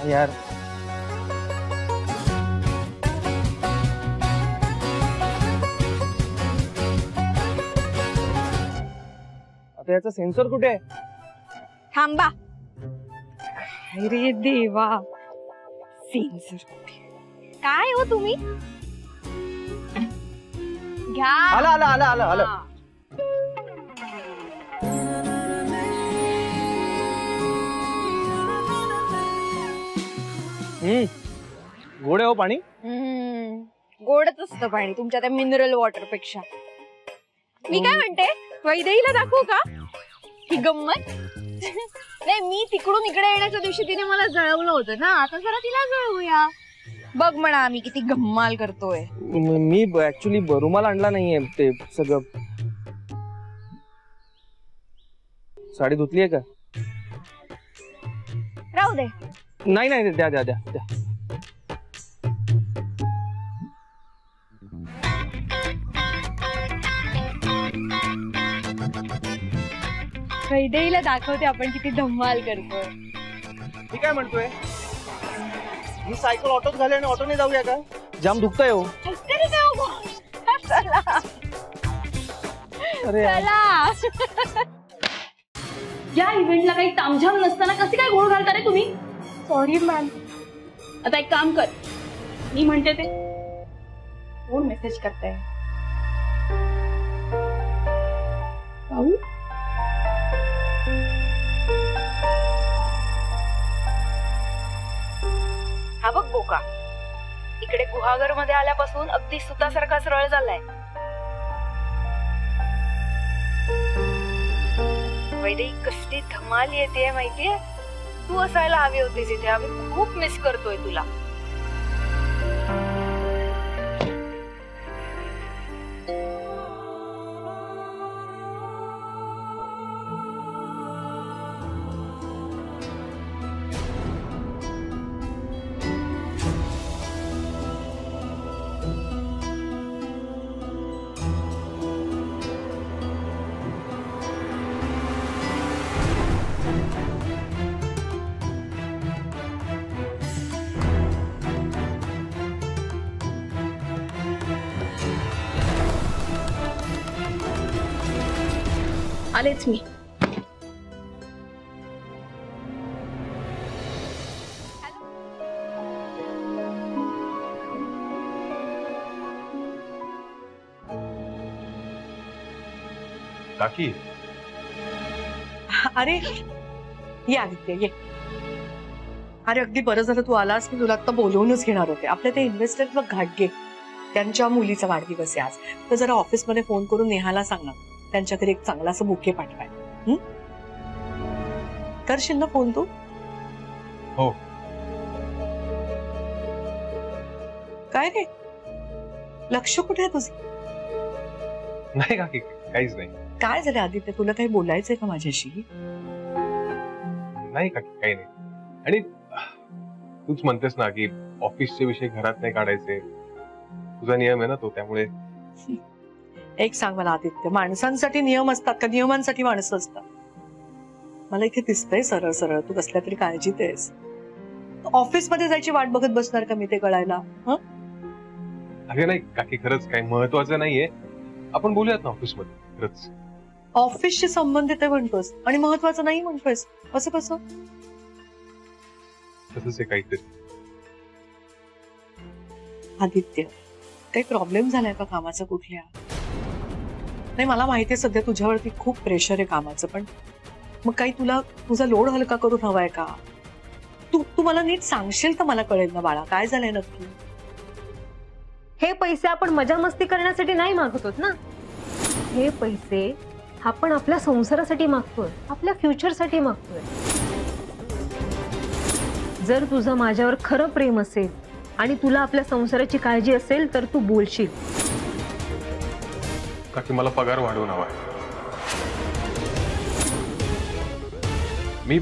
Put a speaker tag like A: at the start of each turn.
A: यार आता याचा सेन्सर कुठे आहे?
B: थांबा. अरे देवा, सेन्सर काय हो तुम्ही? घ्या.
A: आला आला आला आला आला. गोड आहे हो पाणी.
B: गोडच असतं पाणी तुमच्या त्या मिनरल वॉटर पेक्षा. मी काय म्हणते, वैदेहीला दाखवू का ही गंमत? नाही, मी तिकडून इकडे येण्याच्या दिवशी तिने मला जळवलं होतं ना, आता जरा तिला जळवूया. बघ म्हणा आम्ही किती गम्माल करतोय.
A: मी ऍक्च्युली रुमाल आणला नाहीये. ते सगळं साडी धुतलीये का?
B: राहू दे.
A: नाही नाही, द्या द्या द्या द्या.
B: वैदेहीला दाखवते आपण किती धम्माल करतोय.
A: मी काय म्हणतोय, ही सायकल ऑटोत घाले आणि ऑटोने जाऊया का? जाम दुखतंय हो.
B: चला.
A: अरे
B: चला.
C: या इव्हेंटला काही तामझाम नसताना कसे काय गोळ घालता रे तुम्ही?
B: Sorry ma'am.
C: आता एक काम कर, मी म्हणते ते
B: कोण मेसेज करताय?
C: पाहू.
B: हा बघ बोका, इकडे गुहागर मध्ये आल्यापासून अगदी सुतासारखा सरळ झालाय. वैदेही कसली धमाल येते माहितीये. तू असायला हवी होतीस इथे. आम्ही खूप मिस करतोय तुला.
C: आलेच मी.
D: काकी.
E: अरे ये आदित्य ये. अरे अगदी बरं झालं तू आलास. मी तुला आता बोलवूनच घेणार होते. आपल्या ते इन्व्हेस्टर बघ घाटगे, त्यांच्या मुलीचा वाढदिवस आहे आज. तर जरा ऑफिसमध्ये फोन करून नेहाला सांग ना, त्यांच्या घरी एक चांगला असं बुके पाठवाय. करशील ना फोन तू?
D: हो.
E: काय रे, लक्ष कुठे आहे तुझं?
D: नाही काकी, काहीच नाही.
E: काय झालं आदित्य, तुला काही बोलायचंय का माझ्याशी?
D: नाही काकी, काही नाही. आणि तूच म्हणतेस ना की ऑफिसचे विषय घरात नाही काढायचे, तुझा नियम आहे ना तो, त्यामुळे.
E: एक सांग मला आदित्य, माणसांसाठी नियम असतात का नियमांसाठी माणसं असतात? मला इथे दिसतंय सरळ सरळ तू कसल्या तरी काळजीत आहेस. ऑफिसमध्ये जायची वाट बघत बसणार का मी ते कळायला?
D: अरे नाही काकी, खरंच काही महत्वाचं नाहीये. आपण बोलूयात ना ऑफिसमध्ये. खरंच
E: ऑफिसशी संबंधित आहे म्हणतोस आणि महत्वाचं नाही म्हणतोयस, असं कसं?
D: तसंच आहे काहीतरी.
E: आदित्य, काही प्रॉब्लेम झालाय का कामाचा कुठल्या? नाही, मला माहितीये सध्या तुझ्यावरती खूप प्रेशर आहे कामाचं, पण मग काही तुला तुझा लोड हलका करून हवाय का? तू मला नीट सांगशील तर मला कळेल ना बाळा, काय झालंय नक्की?
F: हे पैसे आपण मजा मस्ती करण्यासाठी नाही मागतोत ना. हे पैसे आपण आपल्या संसारासाठी मागतोय, आपल्या फ्युचरसाठी मागतोय. जर तुझं माझ्यावर खरं प्रेम असेल आणि तुला आपल्या संसाराची काळजी असेल तर तू बोलशील.
D: काकी, मला पगार वाढवून हवाय. मी